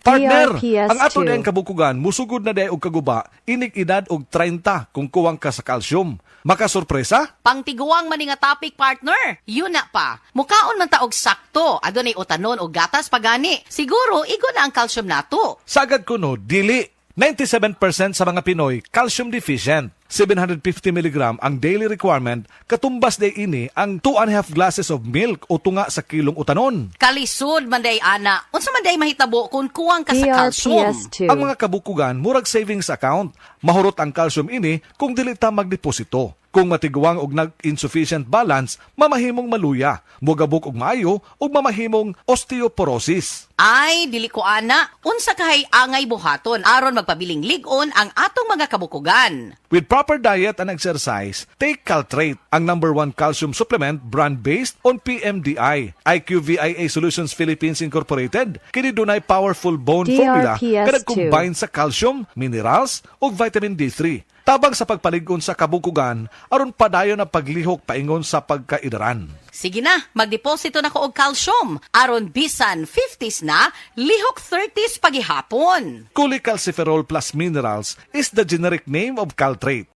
Partner, DRPS2. ang ato na kabukugan, musugod na day og kaguba, inig edad og 30 kung kuwang ka sa calcium. Makasurpresa? Pangtiguang man nga topic, partner. Yun na pa. Mukaon man taog sakto. Adunay utanon o gatas pagani. Siguro, igo na ang calcium nato. Sagad ko no, dili. 97% sa mga Pinoy calcium deficient. 750 mg ang daily requirement, katumbas day ini ang 2.5 glasses of milk o tunga sa kilong utanon. Kalisod man day ana. Unsa man day mahitabo kung kuwang ka sa calcium. DRPS2. Ang mga kabukugan, murag savings account. Mahurot ang calcium ini kung dili ta magdeposito. Kung matiguang og nag-insufficient balance, mamahimong maluya, mugabok og maayo, og mamahimong osteoporosis. Ay, dili ko ana. Unsa kahay angay buhaton aron magpabiling ligon ang atong mga kabukugan. With proper diet and exercise, take Caltrate, ang #1 calcium supplement brand based on PMDI. IQVIA Solutions Philippines Incorporated, kini dunay powerful bone formula DRPS2. kada combine sa calcium, minerals, ug vitamin D3. Tabang sa pagpaligon sa kabukugan, aron padayon na paglihok paingon sa pagkaidaran. Sige na, magdeposito na ko og calcium. Aron bisan 50s na, lihok 30s pagihapon. Cholecalciferol plus minerals is the generic name of Caltrate.